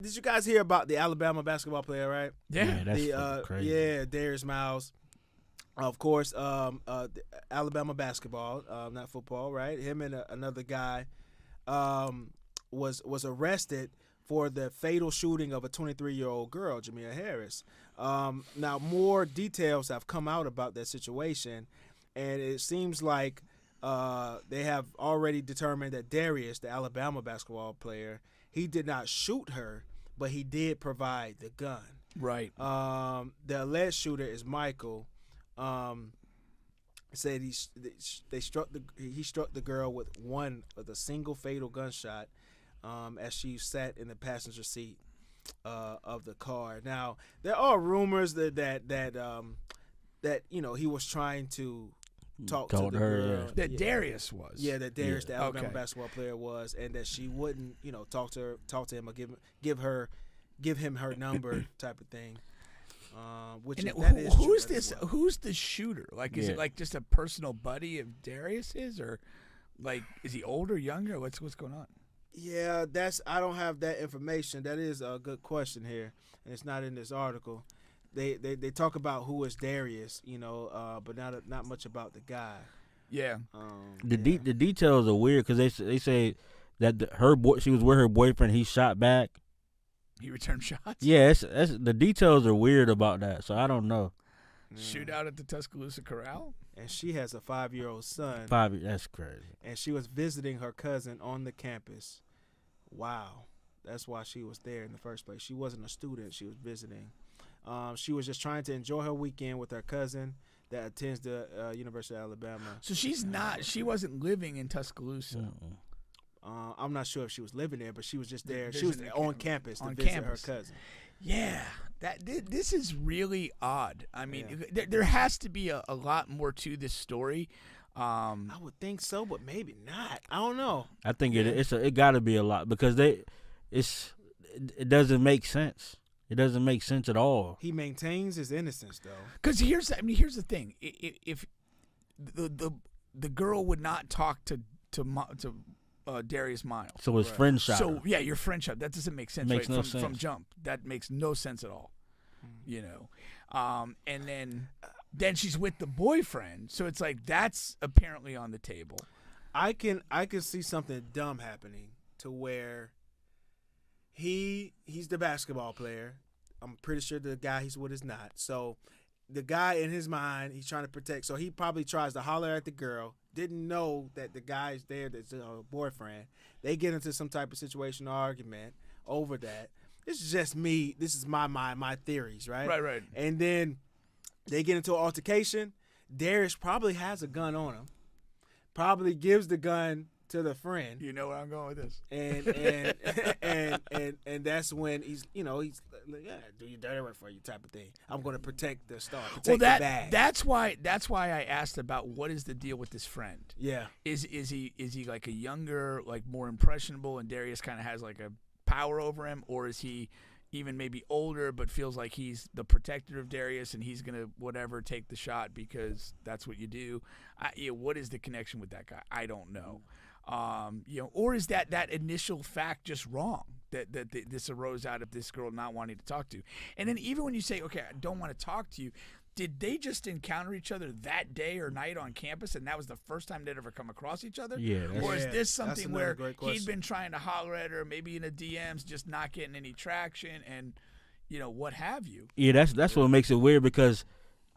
Did you guys hear about the Alabama basketball player, right? Yeah. that's The fucking crazy. yeah, Darius Miles. Of course, the Alabama basketball, not football, right? Him and another guy was arrested for the fatal shooting of a 23-year-old girl, Jamia Harris. Now, more details have come out about that situation, and it seems like they have already determined that Darius, the Alabama basketball player, he did not shoot her, but he did provide the gun. Right. The alleged shooter is Michael. Said he struck the girl with a single fatal gunshot as she sat in the passenger seat of the car. Now there are rumors that he was trying to talk to Told the her, girl. yeah. That Darius was. Yeah, that Darius, the Alabama Okay. basketball player, was, and that she wouldn't, talk to him or give him her number type of thing. Which And is, that is true. who's That is this? wild. Who's the shooter? Like, is Yeah. it like just a personal buddy of Darius's, or like is he older, younger? What's going on? Yeah, I don't have that information. That is a good question here, and it's not in this article. They talk about who is Darius, but not much about the guy. Yeah. The details are weird because they say that she was with her boyfriend. He shot back. He returned shots. Yeah, that's the details are weird about that. So I don't know. Shootout at the Tuscaloosa Corral. And she has a 5-year-old son, That's crazy. and she was visiting her cousin on the campus. Wow, that's why she was there in the first place. She wasn't a student; she was visiting. She was just trying to enjoy her weekend with her cousin that attends the University of Alabama. So she's not. She wasn't living in Tuscaloosa. Mm-mm. I'm not sure if she was living there, but she was just there. She was Visiting on campus to on visit campus. her cousin. Yeah, this is really odd. I mean, Yeah. there has to be a lot more to this story. I would think so, but maybe not. I don't know. I think it got to be a lot because it doesn't make sense. It doesn't make sense at all. He maintains his innocence, though. Because here's the thing: if the girl would not talk to Darius Miles, So his friend shot so her. yeah, your friendship that doesn't make sense. Makes right? no from sense. jump. That makes no sense at all. And then she's with the boyfriend, so it's like that's apparently on the table. I can see something dumb happening to where he's the basketball player. I'm pretty sure the guy he's with is not. So the guy in his mind, he's trying to protect. So he probably tries to holler at the girl. Didn't know that the guy's there, that's her boyfriend. They get into some type of situation or argument over that. This is just me. This is my mind, my theories, right? Right. And then they get into an altercation. Darius probably has a gun on him. Probably gives the gun to the friend. You know where I'm going with this. And that's when he's like, yeah, do your dirty work for you type of thing. I'm going to protect the star, protect the bag. that's why I asked about what is the deal with this friend. Yeah. Is he like a younger, like more impressionable, and Darius kind of has like a power over him, or is he even maybe older but feels like he's the protector of Darius and he's gonna whatever take the shot because that's what you do? What is the connection with that guy? I don't know. Or is that initial fact just wrong? That this arose out of this girl not wanting to talk to you. And then even when you say, okay, I don't want to talk to you, did they just encounter each other that day or night on campus and that was the first time they'd ever come across each other? Yeah. Or is Yeah, this that's something another where great he'd question. been trying to holler at her, maybe in the DMs, just not getting any traction and, what have you? Yeah, that's what makes it weird because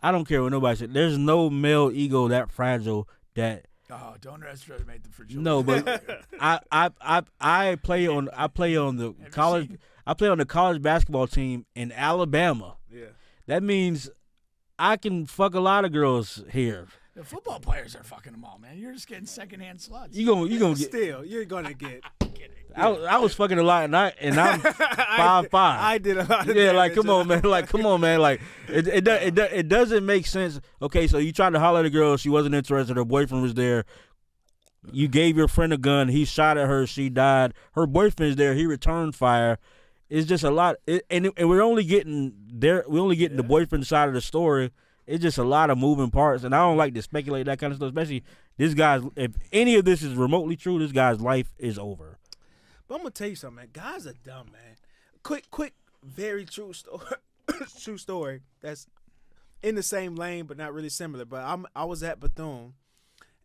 I don't care what nobody says. There's no male ego that fragile that. Oh, don't underestimate the fragility. No, but I play on the college. seen- I play on the college basketball team in Alabama. Yeah. That means I can fuck a lot of girls here. The football players are fucking them all, man. You're just getting secondhand sluts. You gonna get. Still, you're going to get. I was fucking a lot, and I'm 5'5". I did a lot of Yeah, damage. like come on, man. Like come on, man. Like it doesn't make sense. Okay, so you tried to holler at a girl, she wasn't interested. Her boyfriend was there. You gave your friend a gun. He shot at her. She died. Her boyfriend's there. He returned fire. It's just a lot, and we're only getting there. We're only getting the boyfriend side of the story. It's just a lot of moving parts, and I don't like to speculate that kind of stuff. Especially this guy's. If any of this is remotely true, this guy's life is over. But I'm going to tell you something, man. Guys are dumb, man. quick, very true story. True story. That's in the same lane, but not really similar. But I was at Bethune,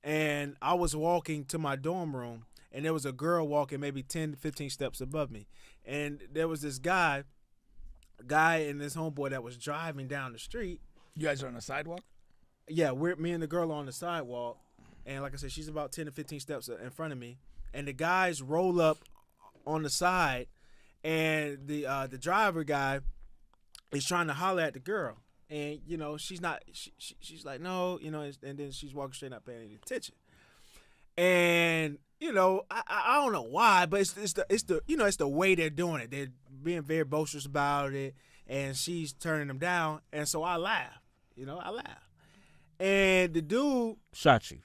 and I was walking to my dorm room, and there was a girl walking maybe 10 to 15 steps above me, and there was this guy and this homeboy that was driving down the street. You guys are on a sidewalk? Yeah, me and the girl are on the sidewalk, and like I said, she's about 10 to 15 steps in front of me, and the guys roll up on the side, and the driver guy is trying to holler at the girl, and you know she's not. She's like no, you know, and then she's walking straight, not paying any attention, and you know I don't know why, but it's the you know it's the way they're doing it. They're being very boisterous about it, and she's turning them down, and so I laugh. You know, I laugh, and the dude Shot you.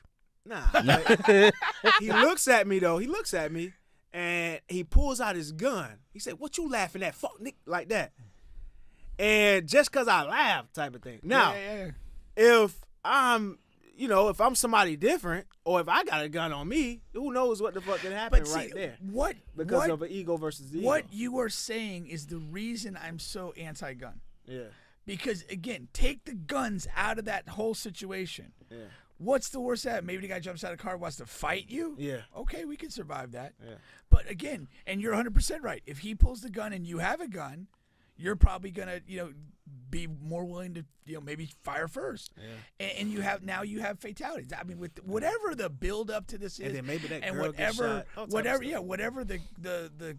nah. Like, he looks at me though. He looks at me, and he pulls out his gun. He said, "What you laughing at, fuck Nick?" Like that. And just because I laugh type of thing. Now, if I'm, you know, if I'm somebody different, or if I got a gun on me, who knows what the fuck can happen right there. Because of an ego versus ego. What you are saying is the reason I'm so anti-gun. Yeah. Because, again, take the guns out of that whole situation. Yeah. What's the worst that? Maybe the guy jumps out of the car, wants to fight you? Yeah. Okay, we can survive that. Yeah. But, again, and you're 100% right. If he pulls the gun and you have a gun, you're probably going to, you know, be more willing to, you know, maybe fire first. Yeah. And you have fatalities. I mean, with whatever the build up to this is, And then maybe that and girl gets shot. All type of stuff. whatever the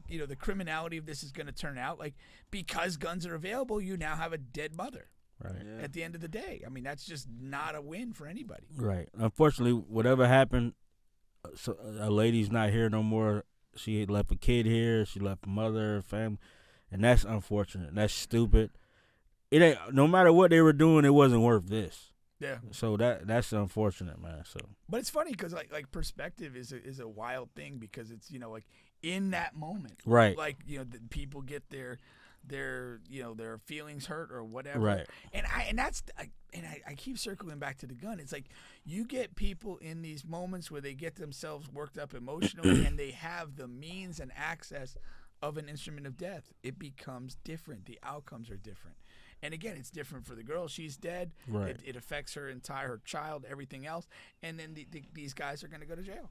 you know the criminality of this is going to turn out, like because guns are available, you now have a dead mother. Right. Yeah. At the end of the day, I mean that's just not a win for anybody. Right. Unfortunately, whatever happened, so a lady's not here no more. She had left a kid here. She left a mother, family, and that's unfortunate. That's stupid. It ain't. No matter what they were doing, it wasn't worth this. Yeah. So that's unfortunate, man. So. But it's funny because like perspective is a wild thing because it's you know like in that moment, Right. Like you know the people get their you know their feelings hurt or whatever, Right. And I keep circling back to the gun. It's like you get people in these moments where they get themselves worked up emotionally and they have the means and access of an instrument of death. It becomes different. The outcomes are different. And again, it's different for the girl. She's dead. Right. It affects her child, everything else. And then these guys are going to go to jail.